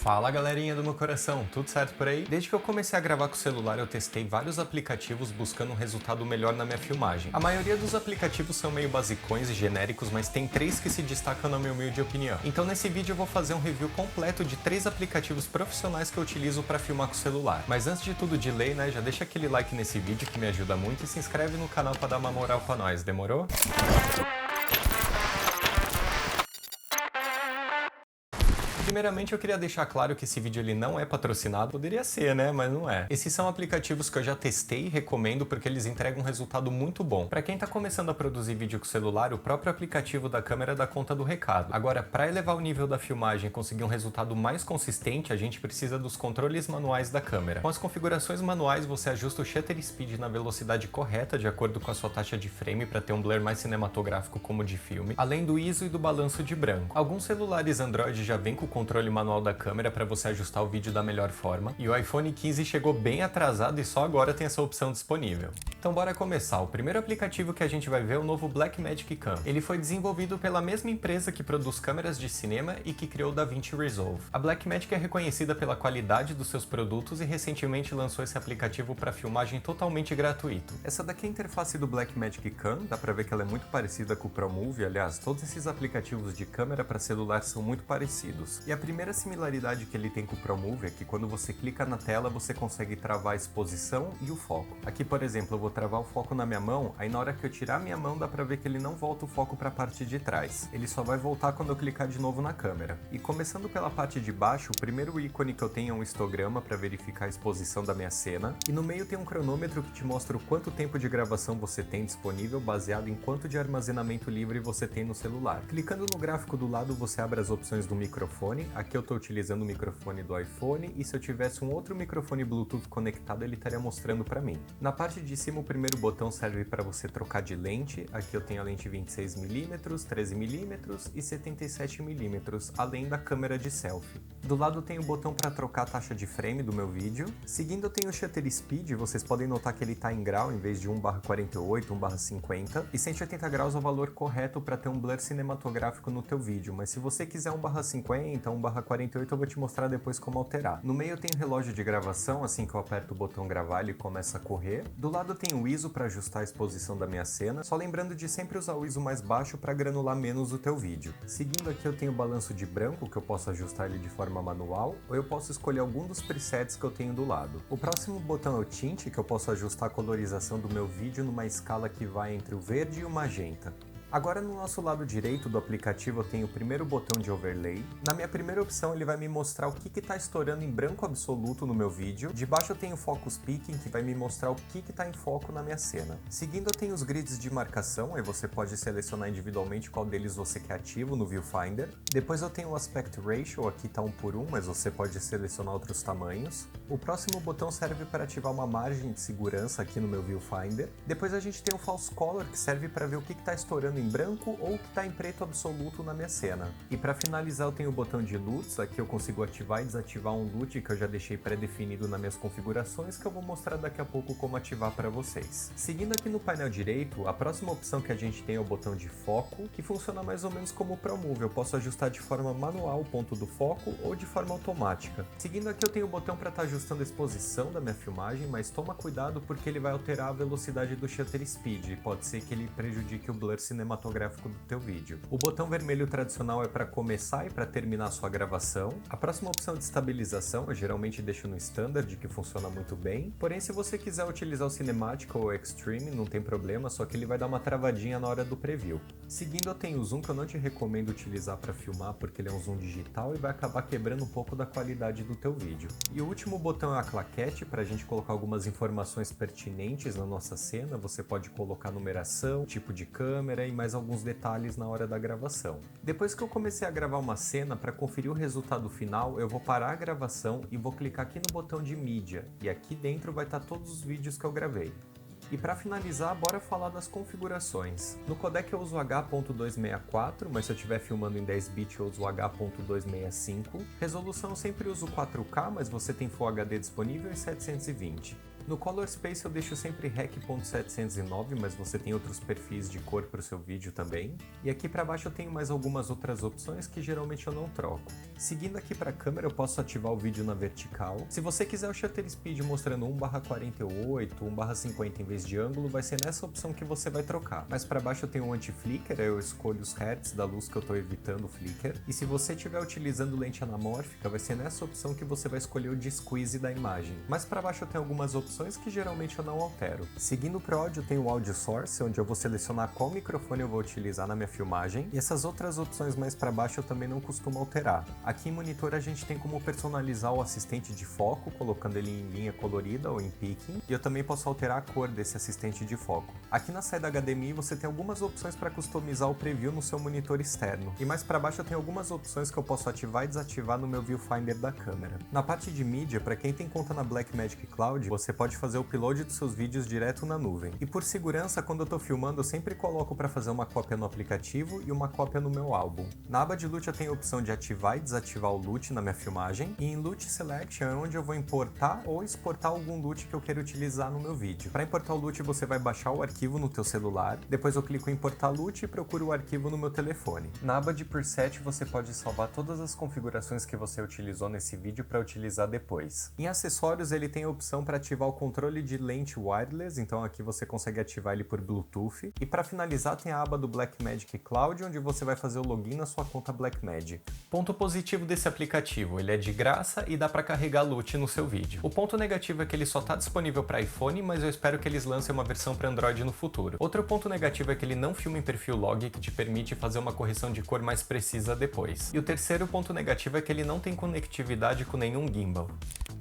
Fala galerinha do meu coração, tudo certo por aí? Desde que eu comecei a gravar com o celular eu testei vários aplicativos buscando um resultado melhor na minha filmagem. A maioria dos aplicativos são meio basicões e genéricos, mas tem 3 que se destacam na minha humilde opinião. Então nesse vídeo eu vou fazer um review completo de 3 aplicativos profissionais que eu utilizo para filmar com o celular. Mas antes de tudo de lei, né, já deixa aquele like nesse vídeo que me ajuda muito e se inscreve no canal para dar uma moral pra nós, demorou? Primeiramente eu queria deixar claro que esse vídeo ele não é patrocinado, poderia ser, né, mas não é. Esses são aplicativos que eu já testei e recomendo porque eles entregam um resultado muito bom. Para quem tá começando a produzir vídeo com o celular, o próprio aplicativo da câmera dá conta do recado. Agora, para elevar o nível da filmagem e conseguir um resultado mais consistente, a gente precisa dos controles manuais da câmera. Com as configurações manuais, você ajusta o shutter speed na velocidade correta de acordo com a sua taxa de frame para ter um blur mais cinematográfico como de filme, além do ISO e do balanço de branco. Alguns celulares Android já vêm com o controle manual da câmera para você ajustar o vídeo da melhor forma, e o iPhone 15 chegou bem atrasado e só agora tem essa opção disponível. Então bora começar. O primeiro aplicativo que a gente vai ver é o novo Blackmagic Cam. Ele foi desenvolvido pela mesma empresa que produz câmeras de cinema e que criou o DaVinci Resolve. A Blackmagic é reconhecida pela qualidade dos seus produtos e recentemente lançou esse aplicativo para filmagem totalmente gratuito. Essa daqui é a interface do Blackmagic Cam, dá pra ver que ela é muito parecida com o ProMovie, aliás, todos esses aplicativos de câmera para celular são muito parecidos. E a primeira similaridade que ele tem com o ProMovie é que quando você clica na tela você consegue travar a exposição e o foco. Aqui, por exemplo, eu vou travar o foco na minha mão, aí na hora que eu tirar minha mão dá pra ver que ele não volta o foco para a parte de trás. Ele só vai voltar quando eu clicar de novo na câmera. E começando pela parte de baixo, o primeiro ícone que eu tenho é um histograma para verificar a exposição da minha cena, e no meio tem um cronômetro que te mostra o quanto tempo de gravação você tem disponível baseado em quanto de armazenamento livre você tem no celular. Clicando no gráfico do lado você abre as opções do microfone. Aqui eu estou utilizando o microfone do iPhone e se eu tivesse um outro microfone Bluetooth conectado ele estaria mostrando para mim. Na parte de cima o primeiro botão serve para você trocar de lente. Aqui eu tenho a lente 26mm, 13mm e 77mm, além da câmera de selfie. Do lado tem o botão para trocar a taxa de frame do meu vídeo. Seguindo eu tenho o shutter speed, vocês podem notar que ele está em grau em vez de 1/48, 1/50 e 180 graus é o valor correto para ter um blur cinematográfico no teu vídeo, mas se você quiser 1/50, 1/48 eu vou te mostrar depois como alterar. No meio tem o relógio de gravação, assim que eu aperto o botão gravar ele começa a correr. Do lado tem o ISO para ajustar a exposição da minha cena, só lembrando de sempre usar o ISO mais baixo para granular menos o teu vídeo. Seguindo aqui eu tenho o balanço de branco, que eu posso ajustar ele de forma manual, ou eu posso escolher algum dos presets que eu tenho do lado. O próximo botão é o tint, que eu posso ajustar a colorização do meu vídeo numa escala que vai entre o verde e o magenta. Agora no nosso lado direito do aplicativo eu tenho o primeiro botão de overlay. Na minha primeira opção ele vai me mostrar o que está estourando em branco absoluto no meu vídeo. De baixo eu tenho o Focus Picking, que vai me mostrar o que está em foco na minha cena. Seguindo eu tenho os grids de marcação, aí você pode selecionar individualmente qual deles você quer ativo no Viewfinder. Depois eu tenho o Aspect Ratio, aqui está 1:1, mas você pode selecionar outros tamanhos. O próximo botão serve para ativar uma margem de segurança aqui no meu Viewfinder. Depois a gente tem o False Color, que serve para ver o que está estourando em branco ou o que está em preto absoluto na minha cena. E para finalizar eu tenho o botão de LUTs, aqui eu consigo ativar e desativar um LUT que eu já deixei pré-definido nas minhas configurações que eu vou mostrar daqui a pouco como ativar para vocês. Seguindo aqui no painel direito, a próxima opção que a gente tem é o botão de foco, que funciona mais ou menos como o ProMovie, eu posso ajustar de forma manual o ponto do foco ou de forma automática. Seguindo aqui eu tenho o botão para estar ajustando a exposição da minha filmagem, mas toma cuidado porque ele vai alterar a velocidade do shutter speed, pode ser que ele prejudique o blur cinematográfico do teu vídeo. O botão vermelho tradicional é para começar e para terminar sua gravação. A próxima opção de estabilização eu geralmente deixo no Standard, que funciona muito bem, porém se você quiser utilizar o Cinematic ou o Extreme não tem problema, só que ele vai dar uma travadinha na hora do preview. Seguindo eu tenho o Zoom, que eu não te recomendo utilizar para filmar porque ele é um zoom digital e vai acabar quebrando um pouco da qualidade do teu vídeo. E o último botão é a claquete, para a gente colocar algumas informações pertinentes na nossa cena. Você pode colocar numeração, tipo de câmera e mais alguns detalhes na hora da gravação. Depois que eu comecei a gravar uma cena, para conferir o resultado final, eu vou parar a gravação e vou clicar aqui no botão de mídia, e aqui dentro vai estar todos os vídeos que eu gravei. E para finalizar, bora falar das configurações. No codec eu uso H.264, mas se eu estiver filmando em 10 bits eu uso H.265. Resolução eu sempre uso 4K, mas você tem Full HD disponível em 720. No Color Space eu deixo sempre Rec.709, mas você tem outros perfis de cor para o seu vídeo também. E aqui para baixo eu tenho mais algumas outras opções que geralmente eu não troco. Seguindo aqui para a câmera eu posso ativar o vídeo na vertical. Se você quiser o Shutter Speed mostrando 1/48, 1/50 em vez de ângulo, vai ser nessa opção que você vai trocar. Mais para baixo eu tenho o anti-flicker, eu escolho os hertz da luz que eu estou evitando o flicker. E se você estiver utilizando lente anamórfica, vai ser nessa opção que você vai escolher o de squeeze da imagem. Mais para baixo eu tenho algumas opções que geralmente eu não altero. Seguindo para o áudio, eu tenho o Audio Source, onde eu vou selecionar qual microfone eu vou utilizar na minha filmagem. E essas outras opções mais para baixo eu também não costumo alterar. Aqui em monitor a gente tem como personalizar o assistente de foco, colocando ele em linha colorida ou em picking. E eu também posso alterar a cor desse assistente de foco. Aqui na saída HDMI você tem algumas opções para customizar o preview no seu monitor externo. E mais para baixo eu tenho algumas opções que eu posso ativar e desativar no meu viewfinder da câmera. Na parte de mídia, para quem tem conta na Blackmagic Cloud, você pode fazer o upload dos seus vídeos direto na nuvem. E por segurança, quando eu estou filmando, eu sempre coloco para fazer uma cópia no aplicativo e uma cópia no meu álbum. Na aba de loot eu tenho a opção de ativar e desativar o loot na minha filmagem, e em Loot Selection é onde eu vou importar ou exportar algum loot que eu queira utilizar no meu vídeo. Para importar o loot, você vai baixar o arquivo no teu celular, depois eu clico em importar loot e procuro o arquivo no meu telefone. Na aba de preset você pode salvar todas as configurações que você utilizou nesse vídeo para utilizar depois. Em acessórios ele tem a opção para ativar o controle de lente wireless, então aqui você consegue ativar ele por Bluetooth. E para finalizar tem a aba do Blackmagic Cloud, onde você vai fazer o login na sua conta Blackmagic. Ponto positivo desse aplicativo, ele é de graça e dá para carregar loot no seu vídeo. O ponto negativo é que ele só está disponível para iPhone, mas eu espero que eles lancem uma versão para Android no futuro. Outro ponto negativo é que ele não filma em perfil log, que te permite fazer uma correção de cor mais precisa depois. E o terceiro ponto negativo é que ele não tem conectividade com nenhum gimbal.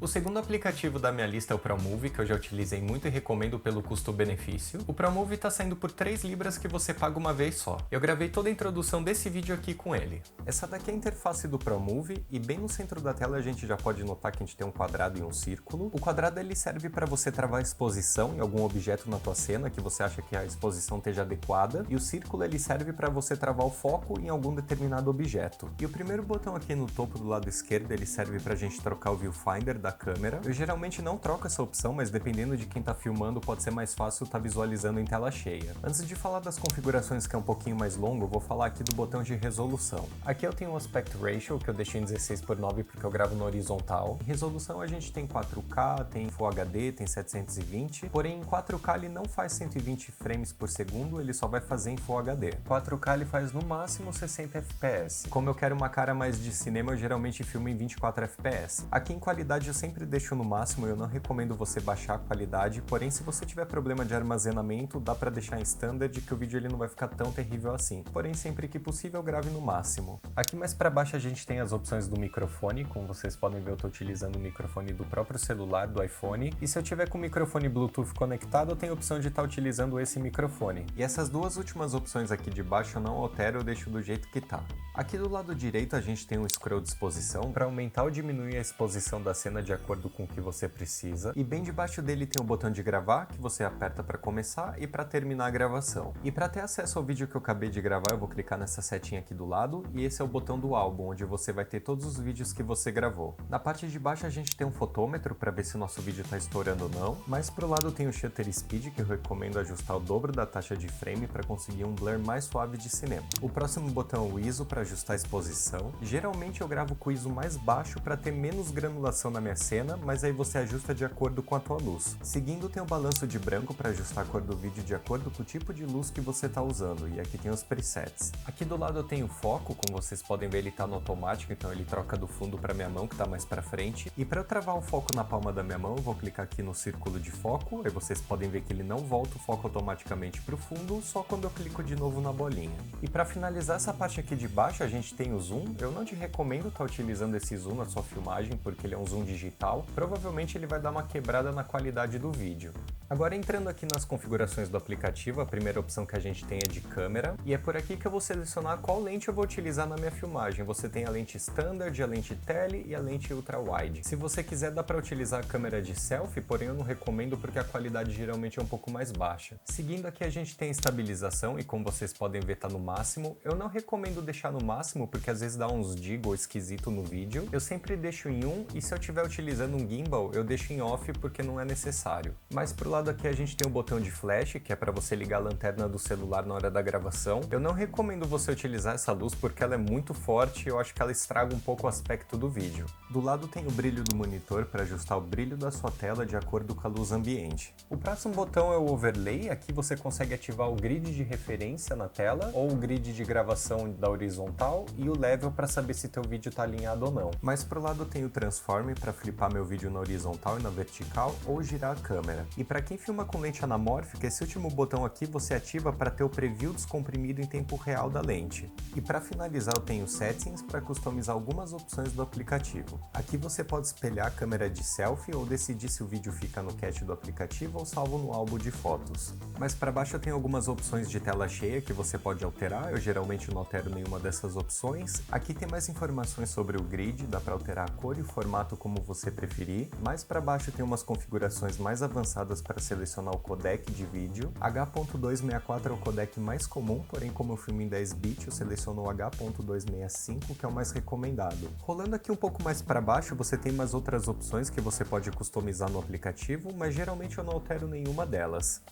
O segundo aplicativo da minha lista é o ProMovie, que eu já utilizei muito e recomendo pelo custo-benefício. O ProMovie está saindo por 3 libras que você paga uma vez só. Eu gravei toda a introdução desse vídeo aqui com ele. Essa daqui é a interface do ProMovie e bem no centro da tela a gente já pode notar que a gente tem um quadrado e um círculo. O quadrado ele serve para você travar a exposição em algum objeto na tua cena que você acha que a exposição esteja adequada, e o círculo ele serve para você travar o foco em algum determinado objeto. E o primeiro botão aqui no topo do lado esquerdo ele serve para a gente trocar o viewfinder da câmera. Eu geralmente não troco essa opção, mas dependendo de quem está filmando pode ser mais fácil estar visualizando em tela cheia. Antes de falar das configurações que é um pouquinho mais longo, eu vou falar aqui do botão de resolução. Aqui eu tenho o Aspect Ratio, que eu deixei em 16:9 porque eu gravo no horizontal. Em resolução a gente tem 4K, tem Full HD, tem 720, porém em 4K ele não faz 120 frames por segundo, ele só vai fazer em Full HD. 4K ele faz no máximo 60 FPS. Como eu quero uma cara mais de cinema, eu geralmente filmo em 24 FPS. Aqui em qualidade eu sempre deixo no máximo, eu não recomendo você baixar a qualidade, porém se você tiver problema de armazenamento, dá pra deixar em standard que o vídeo ele não vai ficar tão terrível assim. Porém sempre que possível grave no máximo. Aqui mais pra baixo a gente tem as opções do microfone, como vocês podem ver eu tô utilizando o microfone do próprio celular, do iPhone, e se eu tiver com o microfone Bluetooth conectado, eu tenho a opção de estar utilizando esse microfone. E essas duas últimas opções aqui de baixo eu não altero, eu deixo do jeito que tá. Aqui do lado direito a gente tem um scroll de exposição para aumentar ou diminuir a exposição da cena de acordo com o que você precisa, e bem debaixo dele tem o botão de gravar, que você aperta para começar e para terminar a gravação. E para ter acesso ao vídeo que eu acabei de gravar, eu vou clicar nessa setinha aqui do lado, e esse é o botão do álbum, onde você vai ter todos os vídeos que você gravou. Na parte de baixo a gente tem um fotômetro para ver se o nosso vídeo está estourando ou não, mas pro lado tem o Shutter Speed, que eu recomendo ajustar o dobro da taxa de frame para conseguir um blur mais suave de cinema. O próximo botão é o ISO para ajustar a exposição. Geralmente eu gravo com o ISO mais baixo para ter menos granulação na minha cena, mas aí você ajusta de acordo com a tua luz. Seguindo tem o balanço de branco para ajustar a cor do vídeo de acordo com o tipo de luz que você está usando, e aqui tem os presets. Aqui do lado eu tenho o foco, como vocês podem ver ele está no automático, então ele troca do fundo para minha mão que está mais para frente. E para eu travar o foco na palma da minha mão, eu vou clicar aqui no círculo de foco, aí vocês podem ver que ele não volta o foco automaticamente para o fundo, só quando eu clico de novo na bolinha. E para finalizar essa parte aqui de baixo, a gente tem o zoom. Eu não te recomendo estar utilizando esse zoom na sua filmagem, porque ele é um zoom digital. Provavelmente ele vai dar uma quebrada na qualidade do vídeo. Agora entrando aqui nas configurações do aplicativo, a primeira opção que a gente tem é de câmera, e é por aqui que eu vou selecionar qual lente eu vou utilizar na minha filmagem. Você tem a lente standard, a lente tele e a lente ultra wide. Se você quiser dá para utilizar a câmera de selfie, porém eu não recomendo porque a qualidade geralmente é um pouco mais baixa. Seguindo aqui a gente tem estabilização, e como vocês podem ver tá no máximo. Eu não recomendo deixar no máximo porque às vezes dá uns jiggle esquisito no vídeo. Eu sempre deixo em 1, e se eu estiver utilizando um gimbal, eu deixo em off porque não é necessário. Mas pro lado aqui a gente tem um botão de flash, que é para você ligar a lanterna do celular na hora da gravação. Eu não recomendo você utilizar essa luz porque ela é muito forte e eu acho que ela estraga um pouco o aspecto do vídeo. Do lado tem o brilho do monitor para ajustar o brilho da sua tela de acordo com a luz ambiente. O próximo botão é o overlay, aqui você consegue ativar o grid de referência na tela ou o grid de gravação da horizontal e o level para saber se teu vídeo está alinhado ou não. Mais pro lado tem o transform para flipar meu vídeo na horizontal e na vertical ou girar a câmera. E para quem filma com lente anamórfica, esse último botão aqui você ativa para ter o preview descomprimido em tempo real da lente. E para finalizar eu tenho settings para customizar algumas opções do aplicativo. Aqui você pode espelhar a câmera de selfie ou decidir se o vídeo fica no cache do aplicativo ou salvo no álbum de fotos. Mais para baixo eu tenho algumas opções de tela cheia que você pode alterar, eu geralmente não altero nenhuma dessas opções. Aqui tem mais informações sobre o grid, dá para alterar a cor e o formato como você preferir. Mais para baixo tem umas configurações mais avançadas para selecionar o codec de vídeo. H.264 é o codec mais comum, porém como eu filmo em 10 bits eu seleciono o H.265, que é o mais recomendado. Rolando aqui um pouco mais para baixo você tem umas outras opções que você pode customizar no aplicativo, mas geralmente eu não altero nenhuma delas.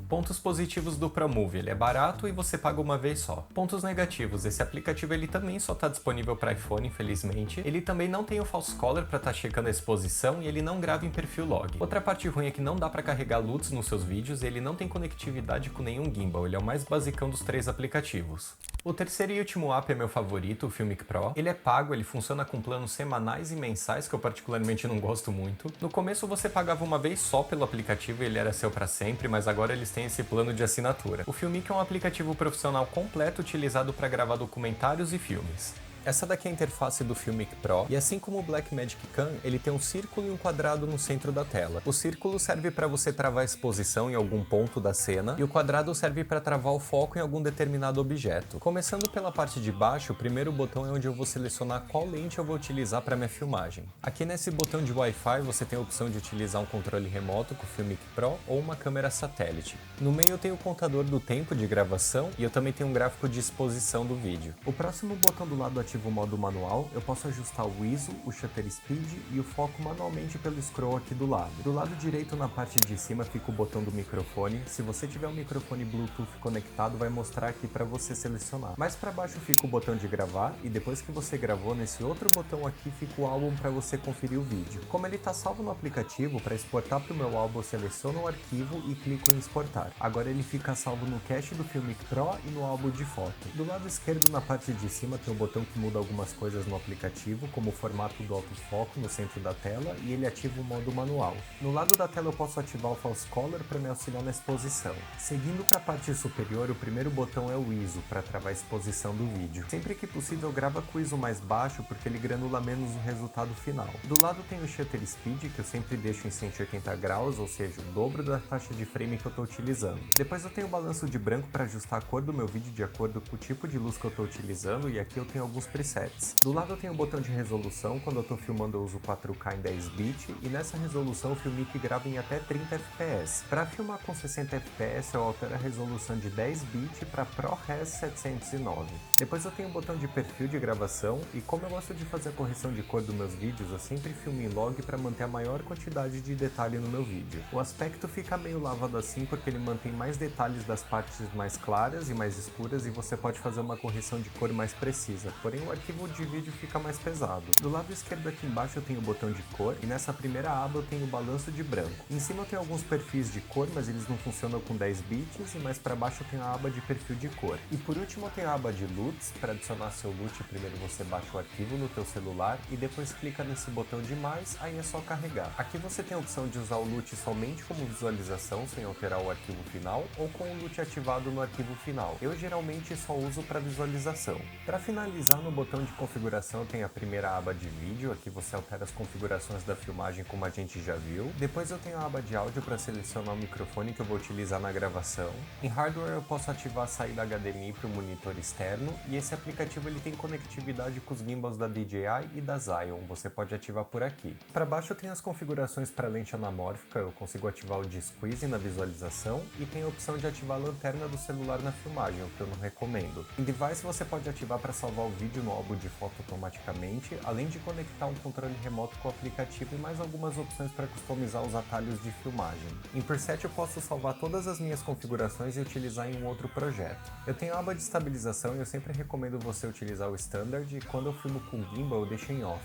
Pontos positivos do ProMovie, ele é barato e você paga uma vez só. Pontos negativos, esse aplicativo ele também só está disponível para iPhone, infelizmente. Ele também não tem o false color para estar checando a exposição e ele não grava em perfil log. Outra parte ruim é que não dá para carregar LUTs nos seus vídeos e ele não tem conectividade com nenhum gimbal, ele é o mais basicão dos três aplicativos. O terceiro e último app é meu favorito, o Filmic Pro. Ele é pago, ele funciona com planos semanais e mensais, que eu particularmente não gosto muito. No começo você pagava uma vez só pelo aplicativo e ele era seu para sempre, mas agora eles têm esse plano de assinatura. O Filmic é um aplicativo profissional completo utilizado para gravar documentários e filmes. Essa daqui é a interface do Filmic Pro, e assim como o Blackmagic Cam, ele tem um círculo e um quadrado no centro da tela. O círculo serve para você travar a exposição em algum ponto da cena, e o quadrado serve para travar o foco em algum determinado objeto. Começando pela parte de baixo, o primeiro botão é onde eu vou selecionar qual lente eu vou utilizar para minha filmagem. Aqui nesse botão de Wi-Fi você tem a opção de utilizar um controle remoto com o Filmic Pro ou uma câmera satélite. No meio eu tenho o contador do tempo de gravação, e eu também tenho um gráfico de exposição do vídeo. O próximo botão do lado ativo o modo manual, eu posso ajustar o ISO, o shutter speed e o foco manualmente pelo scroll aqui do lado. Do lado direito na parte de cima fica o botão do microfone. Se você tiver um microfone Bluetooth conectado, vai mostrar aqui para você selecionar. Mais para baixo fica o botão de gravar e depois que você gravou, nesse outro botão aqui fica o álbum para você conferir o vídeo. Como ele está salvo no aplicativo, para exportar para o meu álbum eu seleciono o arquivo e clico em exportar. Agora ele fica salvo no cache do Filmic Pro e no álbum de foto. Do lado esquerdo na parte de cima tem um botão que muda algumas coisas no aplicativo, como o formato do autofoco no centro da tela, e ele ativa o modo manual. No lado da tela eu posso ativar o false color para me auxiliar na exposição. Seguindo para a parte superior, o primeiro botão é o ISO, para travar a exposição do vídeo. Sempre que possível grava com o ISO mais baixo, porque ele granula menos o resultado final. Do lado tem o shutter speed, que eu sempre deixo em 180 graus, ou seja, o dobro da taxa de frame que eu estou utilizando. Depois eu tenho o balanço de branco para ajustar a cor do meu vídeo de acordo com o tipo de luz que eu estou utilizando, e aqui eu tenho alguns presets. Do lado eu tenho o botão de resolução, quando eu estou filmando eu uso 4K em 10 bits, e nessa resolução o Filmic grava em até 30 fps. Para filmar com 60 fps eu altero a resolução de 10 bits para ProRes 709. Depois eu tenho o botão de perfil de gravação, e como eu gosto de fazer a correção de cor dos meus vídeos, eu sempre filmo em log para manter a maior quantidade de detalhe no meu vídeo. O aspecto fica meio lavado assim porque ele mantém mais detalhes das partes mais claras e mais escuras, e você pode fazer uma correção de cor mais precisa, porém o arquivo de vídeo fica mais pesado. Do lado esquerdo aqui embaixo eu tenho o botão de cor, e nessa primeira aba eu tenho o balanço de branco. Em cima eu tenho alguns perfis de cor, mas eles não funcionam com 10 bits, e mais para baixo eu tenho a aba de perfil de cor. E por último eu tenho a aba de LUTs. Para adicionar seu LUT, primeiro você baixa o arquivo no teu celular e depois clica nesse botão de mais, aí é só carregar. Aqui você tem a opção de usar o LUT somente como visualização, sem alterar o arquivo final, ou com o LUT ativado no arquivo final. Eu geralmente só uso para visualização. Para finalizar, no botão de configuração tem a primeira aba de vídeo, aqui você altera as configurações da filmagem como a gente já viu. Depois eu tenho a aba de áudio para selecionar o microfone que eu vou utilizar na gravação. Em hardware eu posso ativar a saída HDMI para o monitor externo, e esse aplicativo ele tem conectividade com os gimbals da DJI e da Zion, você pode ativar por aqui. Para baixo eu tenho as configurações para lente anamórfica, eu consigo ativar o de-squeeze na visualização, e tem a opção de ativar a lanterna do celular na filmagem, o que eu não recomendo. Em device você pode ativar para salvar o vídeo abre um álbum de foto automaticamente, além de conectar um controle remoto com o aplicativo e mais algumas opções para customizar os atalhos de filmagem. Em Preset eu posso salvar todas as minhas configurações e utilizar em um outro projeto. Eu tenho a aba de estabilização e eu sempre recomendo você utilizar o Standard, e quando eu filmo com Gimbal eu deixo em off.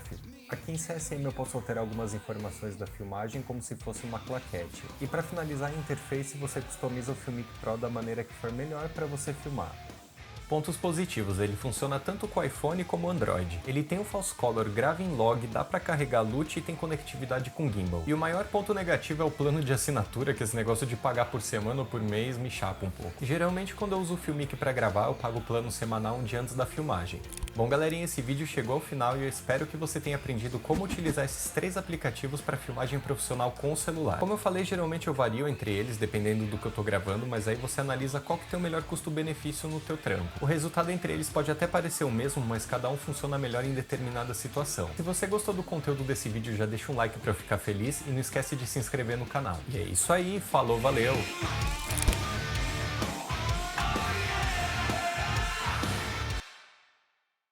Aqui em CSM eu posso alterar algumas informações da filmagem como se fosse uma claquete. E para finalizar a interface você customiza o Filmic Pro da maneira que for melhor para você filmar. Pontos positivos, ele funciona tanto com iPhone como Android. Ele tem o False Color grave em log, dá pra carregar LUT e tem conectividade com Gimbal. E o maior ponto negativo é o plano de assinatura, que esse negócio de pagar por semana ou por mês me chapa um pouco. Geralmente quando eu uso o Filmic pra gravar, eu pago o plano semanal um dia antes da filmagem. Bom galerinha, esse vídeo chegou ao final e eu espero que você tenha aprendido como utilizar esses 3 aplicativos para filmagem profissional com o celular. Como eu falei, geralmente eu vario entre eles, dependendo do que eu tô gravando, mas aí você analisa qual que tem o melhor custo-benefício no teu trampo. O resultado entre eles pode até parecer o mesmo, mas cada um funciona melhor em determinada situação. Se você gostou do conteúdo desse vídeo, já deixa um like para eu ficar feliz e não esquece de se inscrever no canal. E é isso aí, falou, valeu!